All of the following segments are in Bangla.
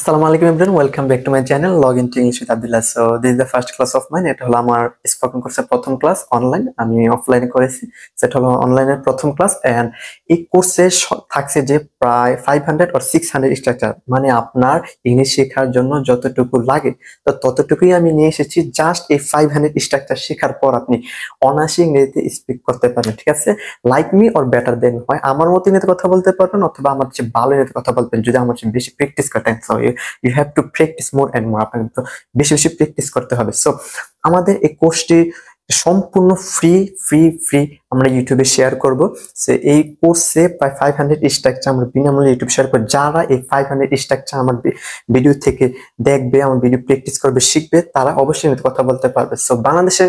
Assalamu alaikum everyone, welcome back to my channel Log into English with Abdullah. So this is the first class of mine. এটা হলো আমার স্পোকেন কোর্সের প্রথম ক্লাস অনলাইন। আমি অফলাইনে করেছি, সেটা হলো অনলাইনের প্রথম ক্লাস। এন্ড এই কোর্সে থাকছে যে প্রায় 500 or 600 স্ট্রাকচার, মানে আপনার ইংলিশ শেখার জন্য যতটুকু লাগে তো ততটুকুই আমি নিয়ে এসেছি। জাস্ট এই 500 স্ট্রাকচার শেখার পর আপনি অনায়াসে ইংরেজিতে স্পিক করতে পারবেন, ঠিক আছে? লাইক মি অর বেটার দেন, হয় আমার মতো ইংরেজিতে কথা বলতে পারবেন অথবা আমার চেয়ে ভালো ইংরেজিতে কথা বলবেন যদি আমার চেয়ে বেশি প্র্যাকটিস করেন। So you have to practice more and more, আপনাকে তো বেশি বেশি প্র্যাকটিস করতে হবে। সো আমাদের এই কোর্সটি সম্পূর্ণ ফ্রি ফ্রি ফ্রি আমরা ইউটিউবে শেয়ার করব। সো এই কোর্সে প্রায় 500 স্ট্রাকচার আমরা বিনামূল্যে ইউটিউব শেয়ার করব। যারা এই 500 স্ট্রাকচার আমার ভিডিও থেকে দেখবে, আমার ভিডিও প্র্যাকটিস করবে, শিখবে, তারা অবশ্যই কথা বলতে পারবে। সো বাংলাদেশে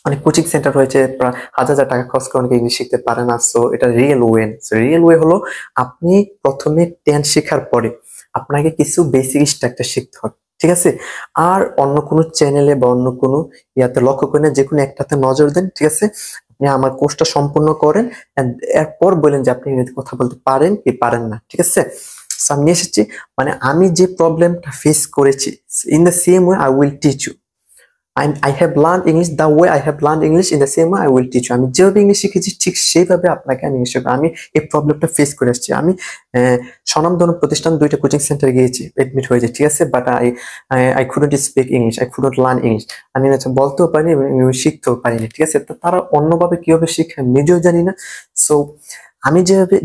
অনেক কোচিং সেন্টার রয়েছে, প্রায় হাজার হাজার টাকা খরচ করে অনেকে ইংলিশ শিখতে পারে না। সো এটা রিয়েল ওয়ে। রিয়েল ওয়ে হলো আপনি প্রথমে টেন্স শেখার পরে আপনাকে কিছু বেসিক স্ট্রাকচার শিখতে হবে, ঠিক আছে? আর অন্য কোনো চ্যানেলে বা অন্য কোনো ইয়াতে লক্ষ্য করে না, যে কোনো একটাতে নজর দেন, ঠিক আছে? আপনি আমার কোর্সটা সম্পূর্ণ করেন এরপর বলেন যে আপনি ইংরেজি কথা বলতে পারেন কি পারেন না, ঠিক আছে? সামনে এসেছি, মানে আমি যে প্রবলেমটা ফেস করেছি, in the same way I will teach you. I have learned English the way I have learned English, in the same way I will teach you. আমি যেভাবে ইংলিশ শিখেছি ঠিক সেইভাবে আপনাকে আমি ইংলিশ শেখাবো। আমি এই প্রবলেমটা ফেস করে আসছি। আমি স্বনামধন্য প্রতিষ্ঠান 2টা কোচিং সেন্টার গিয়েছি, এডমিট হয়েছে, ঠিক আছে? But I couldn't speak English, I couldn't learn English. আমি বলতেও পারিনি, শিখতেও পারিনি, ঠিক আছে? তো তারা অন্যভাবে কিভাবে শিখে আমি নিজেও জানি না। সো আমি যেভাবে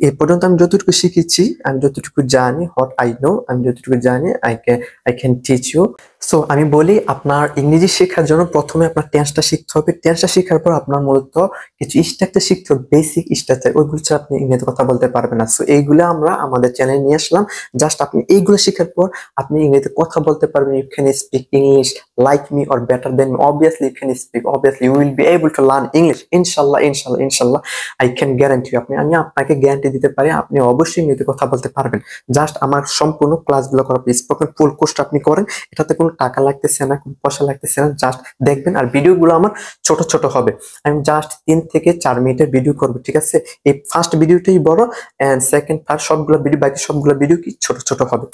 এ পর্যন্ত আমি যতটুকু শিখেছি, আমি যতটুকু জানি, হোয়াট আই নো, আমি যতটুকু জানি I can teach you. So আমি বলি, আপনার ইংরেজি শেখার জন্য প্রথমে আপনার টেন্সটা শিখতে হবে। টেন্সটা শেখার পর আপনার মূলত কিছু স্ট্রাকচার শিখতে হবে, বেসিক স্ট্রাকচার। ওইগুলো ছাড়া আপনি ইংরেজি কথা বলতে পারবেন না। সো এইগুলো আমরা আমাদের চ্যানেলে নিয়ে আসলাম। জাস্ট আপনি এইগুলো শেখার পর আপনি ইংরেজিতে কথা বলতে পারবেন। You can speak English like me or better than me. Obviously you can speak, obviously you will be able to learn English. ইনশাল্লাহ ইনশাল্লাহ ইনশাল্লাহ, আই ক্যান গ্যারান্টি ইউ। আমি আপনাকে গ্যারান্টি দিতে পারি আপনি অবশ্যই ইংরেজিতে কথা বলতে পারবেন। জাস্ট আমার সম্পূর্ণ ক্লাসগুলো করার পর স্পোকেন ফুল কোর্সটা আপনি করেন, এটাতে কোনো টাকা লাগতেছে না, কোনো পয়সা লাগতেছে না। জাস্ট দেখবেন, আর ভিডিওগুলো আমার ছোট ছোট হবে। আমি জাস্ট 3 থেকে 4 মিনিটের ভিডিও করবো, ঠিক আছে? এই ফার্স্ট ভিডিওটাই বড়, এন্ড সেকেন্ড থার্ড সবগুলো ভিডিও, বাকি সবগুলো ভিডিও কি ছোট ছোট হবে।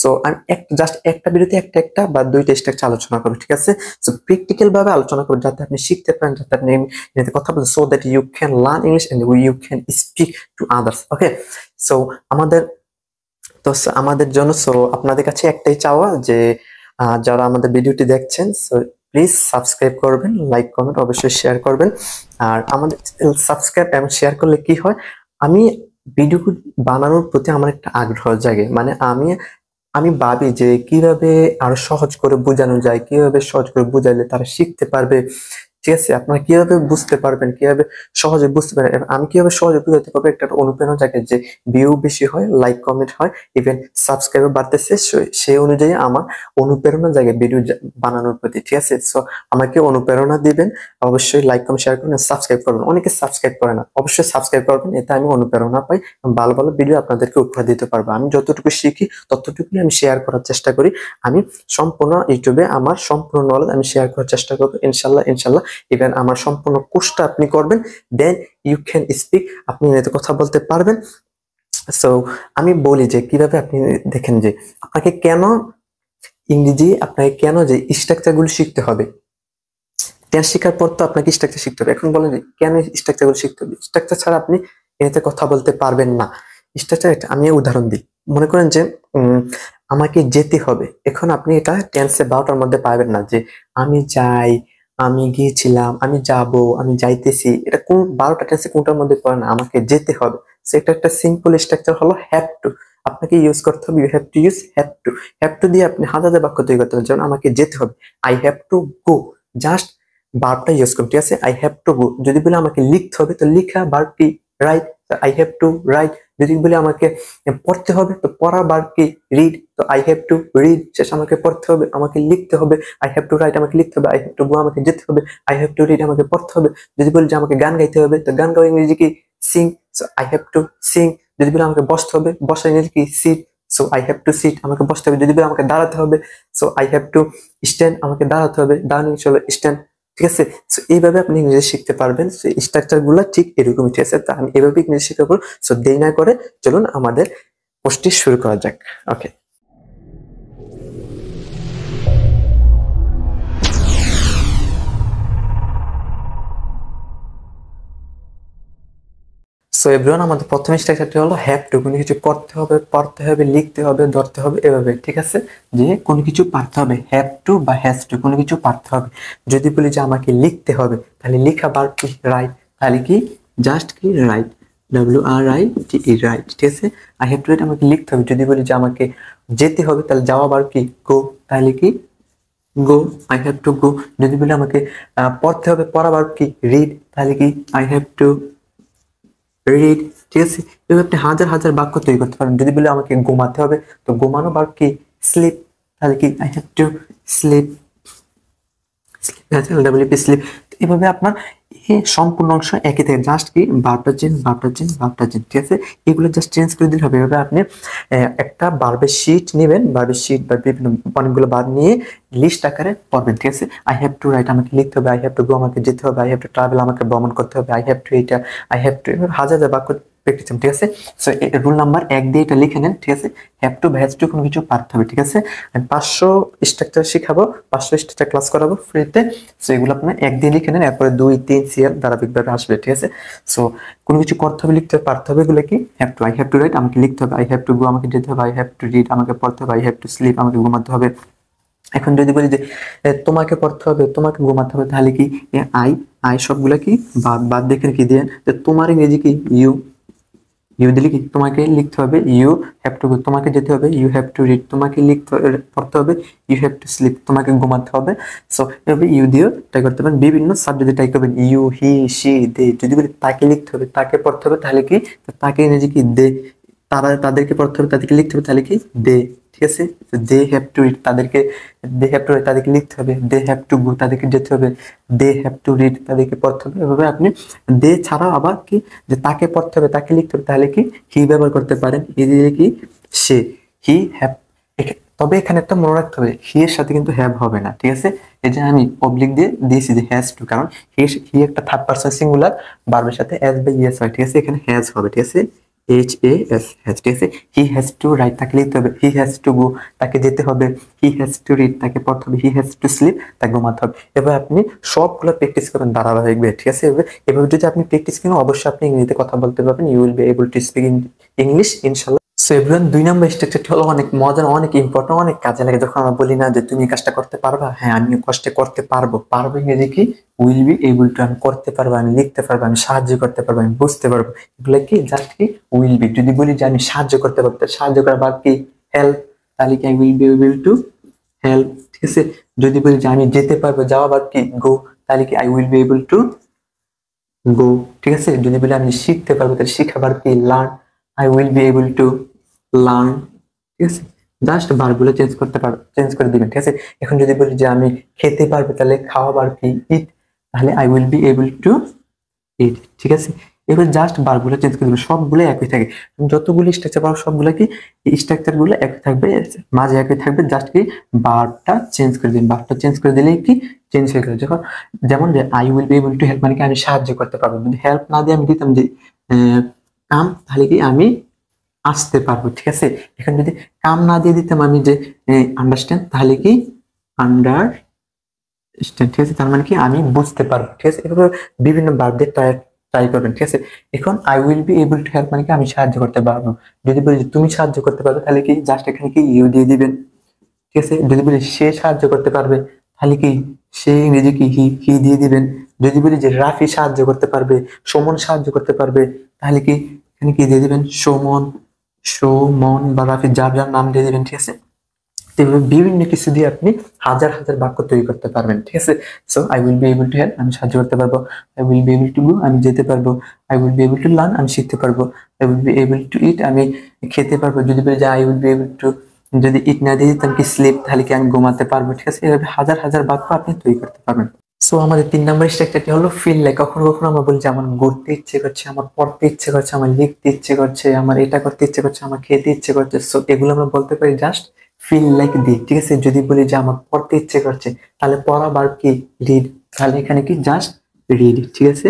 সো আমি জাস্ট একটা ভিডিওতে একটা বা 2টা স্ট্রাকচার আলোচনা করবো, ঠিক আছে? সো প্র্যাকটিক্যাল ভাবে আলোচনা করবো, যাতে আপনি শিখতে পারেন, যাতে আপনি কথা বলতে, so that you can learn English and you can speak to others. Okay, so আমাদের জন্য, সো আপনাদের কাছে একটাই চাওয়া যে যারা আমাদের ভিডিওটি দেখছেন, সো প্লিজ সাবস্ক্রাইব করবেন, লাইক কমেন্ট অবশ্যই শেয়ার করবেন। আর আমাদের সাবস্ক্রাইব এবং শেয়ার করলে কি হয়, আমি ভিডিও বানানোর প্রতি আমার একটা আগ্রহ জাগে। মানে আমি ভাবি যে কিভাবে আরো সহজ করে বোঝানো যায়, কিভাবে সহজ করে বোঝাইলে তারা শিখতে পারবে, ঠিক আছে? আপনারা কিভাবে বুঝতে পারবেন, কিভাবে সহজে বুঝতে পারবেন, আমি কিভাবে সহজে বুঝাতে পারবো, একটা অনুপ্রেরণা জাগে যে ভিউ বেশি হয়, লাইক কমেন্ট হয়, ইভেন সাবস্ক্রাইবার বাড়তেছে। সেই অনুযায়ী আমার অনুপ্রেরণা জাগে ভিডিও বানানোর প্রতি, ঠিক আছে? সো আমাকে অনুপ্রেরণা দিবেন, অবশ্যই লাইক কমেন্ট শেয়ার করবেন, সাবস্ক্রাইব করবেন। অনেকে সাবস্ক্রাইব করে না, অবশ্যই সাবস্ক্রাইব করবেন, এতে আমি অনুপ্রেরণা পাই, ভালো ভালো ভিডিও আপনাদেরকে উপহার দিতে পারবো। আমি যতটুকু শিখি ততটুকুই আমি শেয়ার করার চেষ্টা করি। আমি সম্পূর্ণ ইউটিউবে আমার সম্পূর্ণ নলেজ আমি শেয়ার করার চেষ্টা করবো, ইনশাল্লাহ ইনশাল্লাহ। ইভেন আমার সম্পূর্ণ কোর্সটা আপনি করবেন, দেন ইউ ক্যান স্পিক, আপনি এতে কথা বলতে পারবেন। সো আমি বলি যে কিভাবে আপনি দেখেন যে আপনাকে কেন যে স্ট্রাকচার গুলো শিখতে হবে। টেন্স শেখার পর তো আপনাকে স্ট্রাকচার শিখতে হবে। এখন বলেন যে কেন স্ট্রাকচার গুলো শিখতে হবে? স্ট্রাকচার ছাড়া আপনি এতে কথা বলতে পারবেন না। স্ট্রাকচার, আমি উদাহরণ দিই। মনে করেন যে আমাকে যেতে হবে, এখন আপনি এটা টেন্সে 12টার মধ্যে পাবেন না যে আমি যাই, আমি গিয়েছিলাম, আমি যাব, আমি যাইতেছি। এটা কোন 12টা টেন্সে কোনটার মধ্যে পড়ে না? আমাকে যেতে হবে। সেটা একটা সিম্পল স্ট্রাকচার হলো হ্যাভ টু। আপনাকে ইউজ করতে হবে, you have to use have to. Have to দিয়ে আপনি হাজার হাজার বাক্য তৈরি করতে হবে। যেমন আমাকে যেতে হবে, I have to go, just ভার্বটা ইউজ করুন, ঠিক আছে? I have to go. যদি বলে আমাকে লিখতে হবে, তো লিখা ভার্ব কি? Right. I have to write. যদি বলে আমাকে পড়তে হবে, তো পড়া ভার্ব কি? রিড। তো আই হ্যাভ টু রিড, শেষ। আমাকে পড়তে হবে, আমাকে লিখতে হবে। আই হ্যাভ টু রাইট, আমাকে লিখতে হবে। আই হ্যাভ টু গো, আমাকে যেতে হবে। আই হ্যাভ টু রিড, আমাকে পড়তে হবে। যদি বলি যে আমাকে গান গাইতে হবে, তো গান গাওয়া ইংরেজি কি? Sing. So I have to sing. যদি বলে আমাকে বসতে হবে, বসা ইংরেজি কি? Sit. So I have to sit, আমাকে বসতে হবে। যদি বলে আমাকে দাঁড়াতে হবে, so I have to stand, আমাকে দাঁড়াতে হবে। দাঁড়ানো ইংলিশ হলো স্ট্যান্ড, ঠিক আছে? সো এইভাবে আপনি ইংরেজি শিখতে পারবেন। সো স্ট্রাকচার গুলা ঠিক এরকমই, ঠিক আছে? তা আমি এভাবে ইংরেজি শিখাবো। সো দেরি না করে চলুন আমাদের কোর্সটি শুরু করা যাক। ওকে। সো এভরিওয়ান, আমাদের প্রথম স্ট্রাকচারটি হলো হ্যাভ টু, কোনো কিছু পড়তে হবে, লিখতে হবে, ধরতে হবে, এভাবে। ঠিক আছে, যে কোনো কিছু পারতে হবে, হ্যাভ টু বা হ্যাজ টু, কোনো কিছু পারতে হবে। যদি বলি যে আমাকে লিখতে হবে, তাহলে লিখা বার কি রাইট, তাহলে কি জাস্ট কি রাইট, WRITE রাইট। ঠিক আছে, আই হ্যাভ টু রাইট, আমাকে লিখতে হবে। যদি বলি যে আমাকে যেতে হবে, তাহলে যাওয়া বার কি গো, তাহলে কি গো, আই হ্যাভ টু গো। যদি বলি আমাকে পড়তে হবে, পড়া বার কি রিড, তাহলে কি আই হ্যাভ টু রিড। ঠিক আছে, এভাবে আপনি হাজার হাজার বাক্য তৈরি করতে পারেন। যদি বলে আমাকে ঘুমাতে হবে, তো ঘুমানো বার কি স্লিপ, তাহলে কি I have to sleep, sleep. এভাবে আপনার এই সম্পূর্ণ অংশ একই থাকে, জাস্ট কি ভার্বটা চেঞ্জ। ঠিক আছে, এগুলো জাস্ট চেঞ্জ করে দিলে হবে। এভাবে আপনি একটা ভার্বের শীট নেবেন, ভার্বের শীট বা বিভিন্ন অনেকগুলো ভার্ব নিয়ে লিস্ট আকারে পড়বেন। ঠিক আছে, আই হ্যাভ টু রাইট, আমাকে লিখতে হবে। আই হ্যাভ টু গো, আমাকে যেতে হবে। আই হ্যাভ টু ট্রাভেল, আমাকে ভ্রমণ করতে হবে। আই হ্যাভ টু এটা, আই হ্যাভ টু, হাজার হাজার বাক্য প্র্যাকটিস। ঠিক আছে, সো রুল নাম্বার 1 দিয়ে এটা লিখে নেন। ঠিক আছে, হ্যাভ টু হ্যাজ টু, কোনো কিছু পারতে হবে। ঠিক আছে, 500 স্ট্রাকচার শিখাবো, 500 স্ট্রাকচার ক্লাস করাবো ফ্রিতে। সো এগুলো আপনার 1 দিয়ে লিখে নেন, এরপরে 2, 3, 4 ধারাবাহিকভাবে আসবে। ঠিক আছে, সো কোনো কিছু করতে হবে, লিখতে হবে, পারতে হবে, এগুলো কি have to. I have to right, আমাকে লিখতে হবে। আই হ্যাভ টু গো, আমাকে যেতে হবে। আই হ্যাভ টু রিড, আমাকে পড়তে হবে। আই হ্যাভ টু স্লিপ, আমাকে ঘুমাতে হবে। এখন যদি বলি যে তোমাকে পড়তে হবে, তোমাকে ঘুমাতে হবে, তাহলে কি আই, সবগুলা কি বাদ দেখেন কি দিয়ে, তোমার ইংরেজি কি ইউ দিলে কি তোমাকে লিখতে হবে। ইউ হ্যাভ টু গো, তোমাকে যেতে হবে। ইউ হ্যাভ টু রিড, তোমাকে পড়তে হবে। ইউ হ্যাভ টু স্লিপ, তোমাকে ঘুমাতে হবে। সো এভাবে ইউ দিয়েও ট্রাই করতে পারেন, বিভিন্ন সাবজেক্টে ট্রাই করবেন। ইউ, হি, সি, দে। যদি বলি তাকে লিখতে হবে, তাকে পড়তে হবে, তাহলে কি তাকে ইংরেজি কি দে। তাদেরকে পড়তে হবে, তাদেরকে লিখতে হবে, তাহলে কি দে। ঠিক আছে, দে হ্যাভ টু রিড, তাদেরকে লিখতে হবে। দে হ্যাভ টু গো, তাদেরকে যেতে হবে। দে হ্যাভ টু রিড, তাদেরকে পড়তে হবে। এভাবে আপনি দে ছাড়াও আবার কি যে তাকে পড়তে হবে, তাকে লিখতে হবে, তাহলে কি হি ব্যবহার করতে পারেন। এদিকে কি সে, হি হ্যাভ। তবে এখানে একটা মনে রাখতে হবে, হি এর সাথে কিন্তু হ্যাভ হবে না। ঠিক আছে, এই যে আমি অবলিক দিয়ে দিয়েছি যে হ্যাজ টু, কারণ হি একটা থার্ড পারসন সিঙ্গুলার ভার্বের সাথে এস বা ইএস হয়। ঠিক আছে, এখানে হ্যাজ হবে। ঠিক আছে, HAS, হ্যাজ। ঠিক আছে, হি হ্যাজ টু রাইট, তাকে লিখতে হবে। হি হ্যাজ টু গো, তাকে যেতে হবে। হি হ্যাজ টু রিড, তাকে পড়তে হবে। হি হ্যাজ টু স্লিপ, তাকে ঘুমাতে হবে। এবার আপনি সবগুলো প্র্যাকটিস করেন ধারাবাহিকভাবে। ঠিক আছে, এভাবে যদি আপনি প্র্যাকটিস করেন, অবশ্যই আপনি ইংরেজিতে কথা বলতে পারবেন। You will be able to speak English ইনশাল্লাহ। সো এভরিওয়ান, 2 নম্বর স্ট্রাকচারটি হলো অনেক মজার, অনেক ইম্পর্টেন্ট, অনেক কাজে লাগে। যখন আমরা বলি না যে তুমি কাজটা করতে পারবা, হ্যাঁ আমিও কষ্টে করতে পারবো। ইংরেজি কি উইল বি এবল টু, আমি করতে পারবো, আমি লিখতে পারবো, আমি সাহায্য করতে পারবো, আমি বুঝতে পারবো। এগুলো কি জাস্ট কি উইল বি। যদি বলি যে আমি সাহায্য করতে পারবো, সাহায্য করার ভার্ব কি হেল্প, তাহলে কি I will be able to help. ঠিক আছে, যদি বলি যে আমি যেতে পারবো, যাওয়া ভার্ব কি গো, তাহলে কি I will be able to গো। ঠিক আছে, যদি বলি আমি শিখতে পারবো, তাহলে শিখা ভার্ব কি learn, I will be able to learn. ঠিক আছে, জাস্ট ভার্বগুলো চেঞ্জ করে দিবেন। ঠিক আছে, এখন যদি বলি যে আমি খেতে পারবো, তাহলে খাওয়া ভার্ব কি ইট, তাহলে I will be able to eat. ঠিক আছে, এবার জাস্ট ভার্বগুলো চেঞ্জ করে দিবেন, সবগুলো একই থাকে। যতগুলো স্ট্রাকচার পাবো সবগুলো কি স্ট্রাকচার গুলো একই থাকবে, মাঝে একই থাকবে, জাস্ট কি ভার্বটা চেঞ্জ করে দিন। ভার্বটা চেঞ্জ করে দিলেই কি চেঞ্জ হয়ে গেল। যখন যেমন যে I will be able to help, মানে কি আমি সাহায্য করতে পারবো। যদি হেল্প না দিয়ে আমি দিতাম যে কাম, তাহলে কি আমি আসতে পারবো। ঠিক আছে, এখানে যদি কাম না দিয়ে দিতাম আমি যে আন্ডারস্ট্যান্ড, তাহলে কি আন্ডারস্ট্যান্ড। ঠিক আছে, তার মানে কি আমি বুঝতে পারবো। ঠিক আছে, এভাবে বিভিন্ন ভার্ব দিয়ে ট্রাই করবেন। ঠিক আছে, এখন I will be able to help, মানে কি আমি সাহায্য করতে পারবো। যদি বলি যে তুমি সাহায্য করতে পারবে, তাহলে কি জাস্ট এখানে কি ইউ দিয়ে দিবেন। ঠিক আছে, যদি বলি সে সাহায্য করতে পারবে, তাহলে কি সে ইংরেজি কি হি দিয়ে দিবেন। যদি বলি যে রাফি সাহায্য করতে পারবে, সুমন সাহায্য করতে পারবে, তাহলে কি এখানে কি দিয়ে দিবেন সুমন বা রাফি, যার যার নাম দিয়ে দিবেন। ঠিক আছে, বিভিন্ন কিছু দিয়ে আপনি হাজার হাজার বাক্য তৈরি করতে পারবেন। ঠিক আছে, so I will be able to help, আমি সাহায্য করতে পারবো। I will be able to go, আমি যেতে পারবো। I will be able to learn, আমি শিখতে পারবো। I will be able to eat, আমি খেতে পারবো। যদি বলি যে I will be able to, যদি ইট না দিয়ে দিতাম কি স্লিপ, তাহলে কি আমি ঘুমাতে পারবো। ঠিক আছে, এভাবে হাজার হাজার বাক্য আপনি তৈরি করতে পারবেন। সো আমাদের 3 নম্বর স্ট্রাকচারটি হলো ফিল লাইক। কখনো কখনো আমরা বলি যে আমার ঘুরতে ইচ্ছে করছে, আমার পড়তে ইচ্ছে করছে, আমার লিখতে ইচ্ছে করছে, আমার এটা করতে ইচ্ছে করছে, আমার খেতে ইচ্ছে করছে। সো এগুলো আমরা বলতে পারি জাস্ট ফিল লাইক দি। ঠিক আছে, যদি বলি যে আমার পড়তে ইচ্ছে করছে, তাহলে পড়া ভার্ব কি রিড, তাহলে এখানে কি জাস্ট রিড। ঠিক আছে,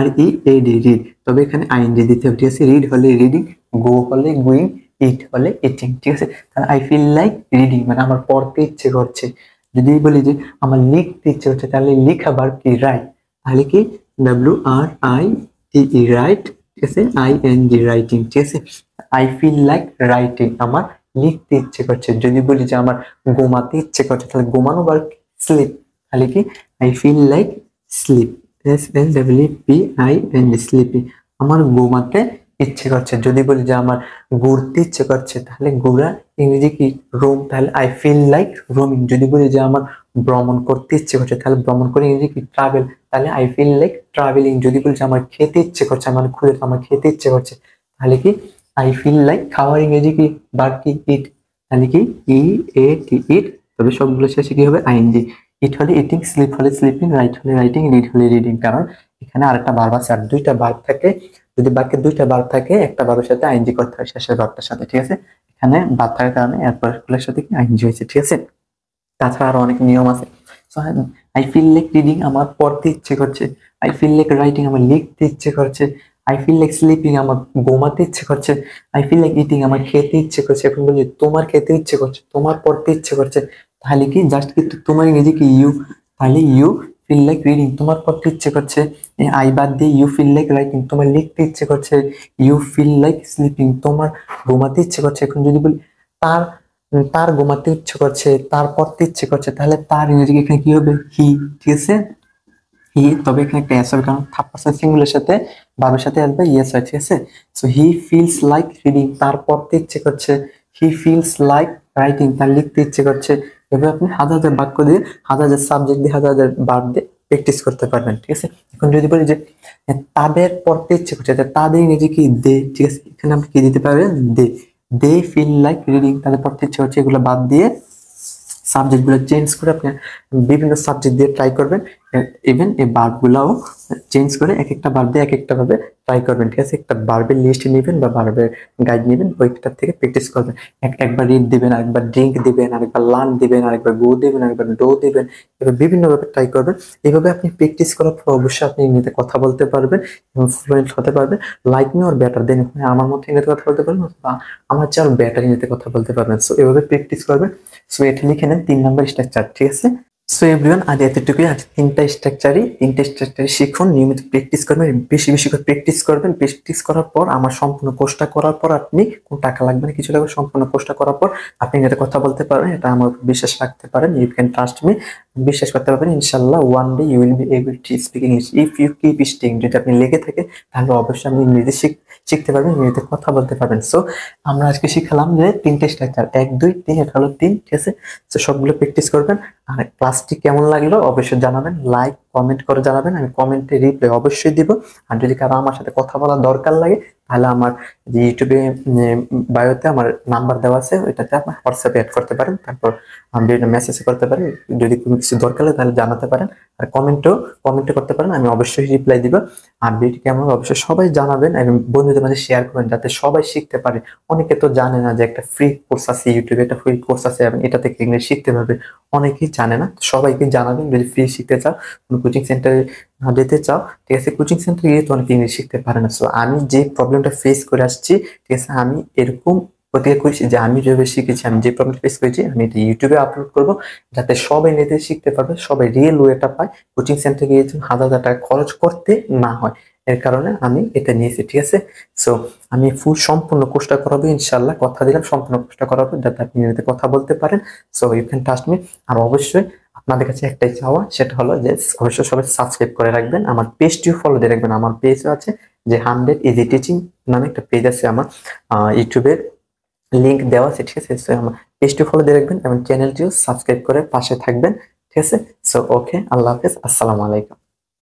READ রিড, তবে এখানে আইএনজি দিতে হবে। ঠিক আছে, রিড হলে রিডিং, গো হলে গোয়িং, ইট হলে ইটিং। ঠিক আছে, তাহলে আই ফিল লাইক রিডিং, মানে আমার পড়তে ইচ্ছে করছে। যদি বলি যে আমার লিখতে ইচ্ছে হচ্ছে, তাহলে লিখা ভার্ব কি রাইট, তাহলে কি WRITE রাইট। ঠিক আছে, আইএনজি রাইটিং। ঠিক আছে, আই ফিল লাইক রাইটিং, আমার লিখতে ইচ্ছে করছে। যদি বলি যে আমার ঘুমাতে ইচ্ছে করছে, তাহলে ঘুমানো বা স্লিপ, তাহলে কি I feel like sleep, SLEEPING, sleepy, আমার ঘুমাতে ইচ্ছে করছে। যদি বলি যে আমার ঘুরতে ইচ্ছে করছে, তাহলে ঘোরা ইংরেজি কি রোম, তাহলে আই ফিল লাইক রোমিং। যদি বলি যে আমার ভ্রমণ করতে ইচ্ছে করছে, তাহলে ভ্রমণ করে ইংরেজি কি ট্রাভেল, তাহলে আই ফিল লাইক ট্রাভেলিং। যদি বলি যে আমার খেতে ইচ্ছে করছে, আমার খুঁজে আমার খেতে ইচ্ছে করছে, তাহলে কি আই ফিল লাইক খাওয়ার ইংরেজি কি ভার্ব কি ইট, তাহলে কি EAT ইট। তবে সবগুলো শেষে কি হবে আইএনজি। ইট হলে ইটিং, স্লিপ হলে স্লিপিং, রাইট হলে রাইটিং, রিড হলে রিডিং। কারণ এখানে আরেকটা ভার্ব আছে, আর দুইটা ভার্ব থাকে। যদি বাক্যে দুইটা ভার্ব থাকে, একটা ভার্বের সাথে আইএনজি করতে হয় শেষের ভার্বটার সাথে। ঠিক আছে, এখানে ভার্ব থাকার কারণে এরপর গুলোর সাথে কি আইএনজি হয়েছে। ঠিক আছে, তাছাড়া আরো অনেক নিয়ম আছে। আই ফিল লাইক রিডিং, আমার পড়তে ইচ্ছে করছে। আই ফিল লাইক রাইটিং, আমার লিখতে ইচ্ছে করছে। আই ফিল লাইক স্লিপিং, আমার ঘুমাতে ইচ্ছে করছে। আই ফিল লাইক ইটিং, আমার খেতে ইচ্ছে করছে। এখন বলি তোমার খেতে ইচ্ছে করছে, তোমার পড়তে ইচ্ছে করছে, তাহলে কি জাস্ট কিন্তু তোমার ইংরেজি কি ইউ, তাহলে ইউ ফিল লাইক রিডিং, তোমার পড়তে ইচ্ছে করছে। আই বাদ দিয়ে ইউ ফিল লাইক রাইটিং, তোমার লিখতে ইচ্ছে করছে। ইউ ফিল লাইক স্লিপিং, তোমার ঘুমাতে ইচ্ছে করছে। এখন যদি বলি তার তার ঘুমাতে ইচ্ছে করছে, তার পড়তে ইচ্ছে করছে, তাহলে তার ইংরেজি এখানে কি হবে হি। ঠিক আছে, হি। তবে এখানে একটা এস হবে, কারণ থার্ড পারসন সিঙ্গুলার সাথে ভার্বের সাথে আসবে ইয়েস হয়। ঠিক আছে, so he feels like reading, তার পড়তে ইচ্ছে করছে। হি ফিলস লাইক রাইটিং, তার লিখতে ইচ্ছে করছে। এভাবে আপনি হাজার হাজার বাক্য দিয়ে, হাজার হাজার সাবজেক্ট দিয়ে, হাজার হাজার ভার্ব দিয়ে প্র্যাকটিস করতে পারবেন। ঠিক আছে, এখন যদি বলি যে তাদের পড়তে ইচ্ছে করছে, তাদের ইংরেজি কি দে। ঠিক আছে, এখানে আপনি কি দিতে পারবেন দে। দে ফিল লাইক রিডিং, তাদের পড়তে ইচ্ছে হচ্ছে। এগুলো বাদ দিয়ে সাবজেক্ট গুলো চেঞ্জ করে আপনি বিভিন্ন সাবজেক্ট দিয়ে ট্রাই করবেন। ইভেন এই ভার্ব গুলাও চেঞ্জ করে এক একটা ভার্ব দিয়ে এক একটা ভাবে ট্রাই করবেন। ঠিক আছে, একটা ভার্বের লিস্ট নেবেন বা ভার্বের গাইড নেবেন, ওইটার থেকে প্র্যাকটিস করবেন। একবার রিড দিবেন, আরেকবার ড্রিঙ্ক দিবেন, আরেকবার লার্ন দিবেন, আরেকবার গো দিবেন, আরেকবার ডো দিবেন। এবার বিভিন্ন ভাবে ট্রাই করবেন। এইভাবে আপনি প্র্যাকটিস করার পর অবশ্যই আপনি ইংরেজিতে কথা বলতে পারবেন এবং ফ্লুয়েন্ট হতে পারবেন। লাইক মি অর বেটার দেন, আমার মতো ইংরেজিতে কথা বলতে পারবেন বা আমার চেয়ে আরো বেটার ইংরেজিতে কথা বলতে পারবেন। সো এভাবে প্র্যাকটিস করবেন। সো এটা লিখে নেন 3 নম্বর স্ট্রাকচার। ঠিক আছে, সো এভরিওয়ান, আজ এতটুকুই। আজ তিনটা স্ট্রাকচারই শিখুন, নিয়মিত প্র্যাকটিস করবেন, বেশি বেশি করে প্র্যাকটিস করবেন। প্র্যাকটিস করার পর আমার সম্পূর্ণ কোর্সটা করার পর আপনি কোনো টাকা লাগবে না, কিছু লাগবে, সম্পূর্ণ কোর্সটা করার পর আপনি যাতে কথা বলতে পারবেন, এটা আমার উপর বিশ্বাস রাখতে পারেন। ইউ ক্যান ট্রাস্ট মি, বিশ্বাস করতে পারবেন। ইনশাল্লাহ one day you will be able to speak English if you keep sticking. যদি আপনি লেগে থাকে, তাহলে অবশ্যই আপনি ইংরেজি শিখতে পারবেন, ইংরেজিতে কথা বলতে পারবেন। সো আমরা আজকে শিখলাম যে 3টে স্ট্রাকচার, 1 2 3, এটা হলো 3। ঠিক আছে, তো সবগুলো প্র্যাকটিস করবেন। আর ক্লাসটি কেমন লাগলো অবশ্যই জানাবেন, লাইক কমেন্ট করে জানাবেন, আমি কমেন্টে রিপ্লাই অবশ্যই দিব। আর যদি কারো আমার সাথে কথা বলার দরকার লাগে, তাহলে আমার যে ইউটিউবে বায়োতে আমার নাম্বার দেওয়া আছে, ওইটাতে আপনার হোয়াটসঅ্যাপে অ্যাড করতে পারেন। তারপর বিভিন্ন মেসেজ করতে পারেন, যদি কোনো কিছু দরকার লাগে তাহলে জানাতে পারেন। আর কমেন্টে করতে পারেন, আমি অবশ্যই রিপ্লাই দিব। আর ভিডিও কেমন অবশ্যই সবাই জানাবেন এবং বন্ধুদের মাঝে শেয়ার করবেন, যাতে সবাই শিখতে পারে। অনেকে তো জানে না যে একটা ফ্রি কোর্স আছে ইউটিউবে, একটা ফ্রি কোর্স আছে এবং এটা থেকে ইংলিশ শিখতে পারবে, অনেকেই জানে না। সবাইকে জানাবেন, যদি ফ্রি শিখতে চাও, কোনো কোচিং সেন্টারে না যেতে চাও, ঠিক আছে, কোচিং সেন্টারে গিয়ে তো অনেকে ইংলিশ শিখতে পারে না। সো আমি যে প্রবলেমটা ফেস করে আসছি, ঠিক আছে, আমি এরকম প্রতিক্রিয়া করেছি যে আমি যেভাবে শিখেছি, আমি যে প্রবলেম ফেস করেছি, আমি এটা ইউটিউবে আপলোড করবো, যাতে সবাই নিজে শিখতে পারবে, সবাই রিয়েল ওয়েটা পায়, কোচিং সেন্টারে গিয়ে হাজার হাজার টাকা খরচ করতে না হয়। এর কারণে আমি এটা নিয়েছি। ঠিক আছে, সো আমি সম্পূর্ণ কোর্সটা করাবো ইনশাল্লাহ, কথা দিলাম সম্পূর্ণ কোর্সটা করাবো, যাতে আপনি এতে কথা বলতে পারেন। So you can trust me. আর অবশ্যই আপনাদের কাছে একটাই চাওয়া, সেটা হলো যে অবশ্যই সবাই সাবস্ক্রাইব করে রাখবেন, আমার পেজটিও ফলো দিয়ে রাখবেন। আমার পেজও আছে, যে 100 ইজি টিচিং নামে একটা পেজ আছে আমার, ইউটিউবের লিঙ্ক দেওয়া আছে। ঠিক আছে, সো আমার পেজটিও ফলো দিয়ে রাখবেন এবং চ্যানেলটিও সাবস্ক্রাইব করে পাশে থাকবেন। ঠিক আছে, সো ওকে, আল্লাহ হাফেজ, আসসালামু আলাইকুম।